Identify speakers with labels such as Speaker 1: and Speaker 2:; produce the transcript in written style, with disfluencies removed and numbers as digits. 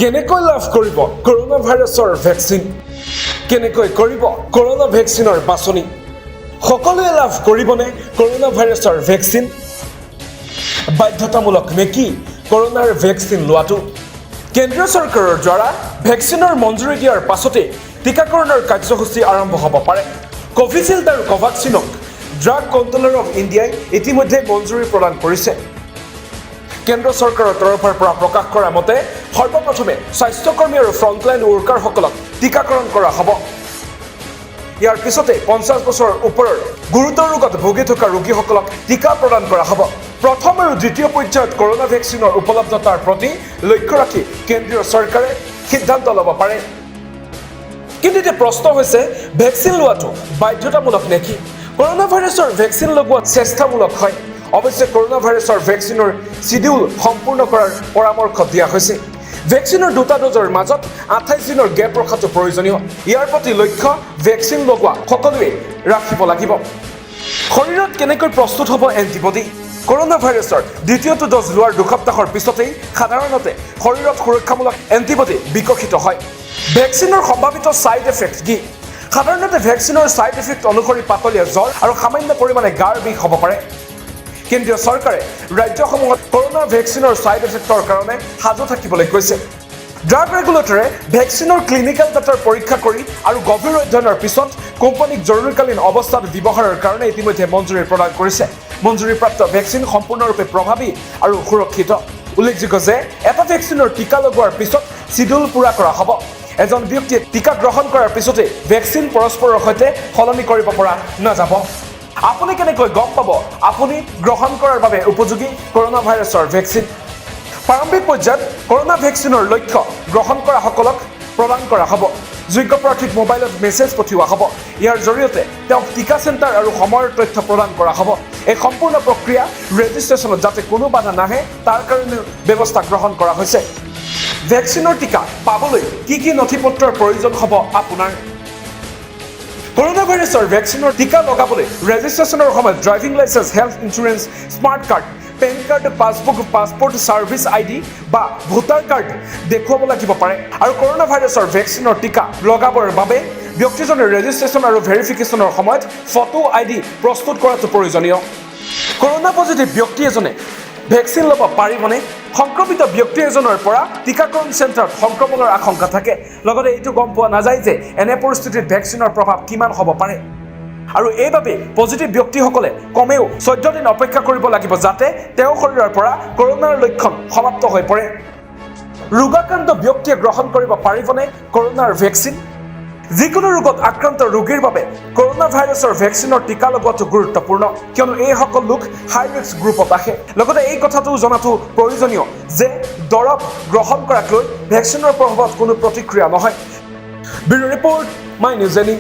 Speaker 1: কেনেকৈ লাভ কৰিব কৰোনা ভাইৰাছৰ ভেকচিন কেনেকৈ কৰিব কৰোনা ভেকচিনৰ বাছনি সকলোৱে লাভ কৰিবনে কৰোনা ভাইৰাছৰ ভেকচিন বাধ্যতামূলক নেকি কৰোনাৰ ভেকচিন লোৱাটো কেন্দ্ৰীয় চৰকাৰৰ দ্বাৰা ভেকচিনৰ মঞ্জুৰি দিয়াৰ পাছতে টিকাকৰণৰ কাৰ্যসূচী আৰম্ভ হ'ব পাৰে কোভিচিল্ড আৰু কোভাক্সিনক ড্ৰাগ কণ্ট্ৰলাৰ অফ ইণ্ডিয়াই ইতিমধ্যে মঞ্জুৰি প্ৰদান কৰিছে কেন্দ্ৰ চৰকাৰৰ তৰফৰ পৰা প্ৰকাশ কৰা মতে সৰ্বপ্ৰথমে স্বাস্থ্যকৰ্মী আৰু ফ্ৰণ্টলাইন ৱৰ্কাৰসকলক টিকাকৰণ কৰা হ'ব ইয়াৰ পিছতে 50 বছৰৰ ওপৰৰ গুৰুতৰ ৰোগত ভুগি থকা ৰোগীসকলক টিকা প্ৰদান কৰা হ'ব প্ৰথম আৰু দ্বিতীয় পৰ্যায়ত কৰোনা ভেকচিনৰ উপলব্ধতাৰ প্ৰতি লক্ষ্য ৰাখি কেন্দ্ৰীয় চৰকাৰে সিদ্ধান্ত ল'ব পাৰে কিন্তু এতিয়া প্ৰশ্ন হৈছে ভেকচিন লোৱাটো বাধ্যতামূলক নেকি কৰোনা ভাইৰাছৰ ভেকচিন লগোৱা চেষ্টামূলক হয় অৱশ্যে কৰোনা ভাইৰাছৰ ভেকচিনৰ শিডিউল সম্পূৰ্ণ কৰাৰ পৰামৰ্শ দিয়া হৈছে ভেকচিনৰ দুটা ড'জৰ মাজত 28 দিনৰ গেপ ৰখাটো প্ৰয়োজনীয় ইয়াৰ প্ৰতি লক্ষ্য ভেকচিন লগোৱা সকলোৱে ৰাখিব লাগিব শৰীৰত কেনেকৈ প্ৰস্তুত হ'ব এণ্টিবডি কৰোনা ভাইৰাছৰ দ্বিতীয়টো ড'জ লোৱাৰ দুসপ্তাহৰ পিছতেই সাধাৰণতে শৰীৰত সুৰক্ষামূলক এণ্টিবডি বিকশিত হয় ভেকচিনৰ সম্ভাৱিত ছাইড এফেক্ট কি সাধাৰণতে ভেকচিনৰ ছাইড এফেক্ট অনুসৰি পাতলীয়া জ্বৰ আৰু সামান্য পৰিমাণে গাৰ বিষ হ'ব পাৰে কেন্দ্ৰীয় চৰকাৰে ৰাজ্যসমূহত কৰোনা ভেকচিনৰ ছাইড এফেক্টৰ কাৰণে সাজু থাকিবলৈ কৈছে ড্ৰাগ ৰেগুলেটৰে ভেকচিনৰ ক্লিনিকেল ডাটাৰ পৰীক্ষা কৰি আৰু গভীৰ অধ্যয়নৰ পিছত কোম্পানীক জৰুৰীকালীন অৱস্থাত ব্যৱহাৰৰ কাৰণে ইতিমধ্যে মঞ্জুৰি প্ৰদান কৰিছে মঞ্জুৰিপ্ৰাপ্ত ভেকচিন সম্পূৰ্ণৰূপে প্ৰভাৱী আৰু সুৰক্ষিত উল্লেখযোগ্য যে এটা ভেকচিনৰ টিকা লগোৱাৰ পিছত শিডিউল পূৰা কৰা হ'ব এজন ব্যক্তিয়ে টিকা গ্ৰহণ কৰাৰ পিছতে ভেকচিন পৰস্পৰৰ সৈতে সলনি কৰিব পৰা নাযাব আপুনি কেনেকৈ গম পাব আপুনি গ্ৰহণ কৰাৰ বাবে উপযোগী কৰোনা ভাইৰাছৰ ভেকচিন প্ৰাৰম্ভিক পৰ্যায়ত কৰোনা ভেকচিনৰ লক্ষ্য গ্ৰহণ কৰা সকলক প্ৰদান কৰা হ'ব যোগ্য প্ৰাৰ্থীক মোবাইলত মেছেজ পঠিওৱা হ'ব ইয়াৰ জৰিয়তে তেওঁক টিকা চেণ্টাৰ আৰু সময়ৰ তথ্য প্ৰদান কৰা হ'ব এই সম্পূৰ্ণ প্ৰক্ৰিয়া ৰেজিষ্ট্ৰেশ্যনত যাতে কোনো বাধা নাহে তাৰ কাৰণে ব্যৱস্থা গ্ৰহণ কৰা হৈছে ভেকচিনৰ টিকা পাবলৈ কি নথিপত্ৰৰ প্ৰয়োজন হ'ব আপোনাৰ কৰোনা ভাইৰাছৰ ভেকচিনৰ টিকা লগাবলৈ ৰেজিষ্ট্ৰেশ্যনৰ সময়ত driving licence health insurance smart card PAN card passbook passport service ID বা ভোটাৰ কাৰ্ড দেখুৱাব লাগিব পাৰে আৰু কৰোনা ভাইৰাছৰ ভেকচিনৰ টিকা লগাবৰ বাবে ব্যক্তিজনে ৰেজিষ্ট্ৰেশ্যন আৰু ভেৰিফিকেশ্যনৰ সময়ত ফটো আইডি প্ৰস্তুত কৰাটো প্ৰয়োজনীয় কৰোনা পজিটিভ ব্যক্তি এজনে ভেকচিন ল'ব পাৰিবনে সংক্ৰমিত ব্যক্তি এজনৰ পৰা টিকাকৰণ চেণ্টাৰত সংক্ৰমণৰ আশংকা থাকে লগতে এইটো গম পোৱা নাযায় যে এনে পৰিস্থিতিত ভেকচিনৰ প্ৰভাৱ কিমান হ'ব পাৰে আৰু এইবাবে পজিটিভ ব্যক্তিসকলে কমেও 14 দিন অপেক্ষা কৰিব লাগিব যাতে তেওঁৰ শৰীৰৰ পৰা কৰোনাৰ লক্ষণ সমাপ্ত হৈ পৰে ৰোগাক্ৰান্ত ব্যক্তিয়ে গ্ৰহণ কৰিব পাৰিবনে কৰোনাৰ ভেকচিন যিকোনো ৰোগত আক্ৰান্ত ৰোগীৰ বাবে কৰোনা ভাইৰাছৰ ভেকচিনৰ টিকা লগোৱাটো গুৰুত্বপূৰ্ণ কিয়নো এইসকল লোক হাই ৰিস্ক গ্ৰুপত আহে লগতে এই কথাটো জনাটো প্ৰয়োজনীয় যে দৰৱ গ্ৰহণ কৰাক লৈ ভেকচিনৰ প্ৰভাৱত কোনো প্ৰতিক্ৰিয়া নহয় bureau report my news any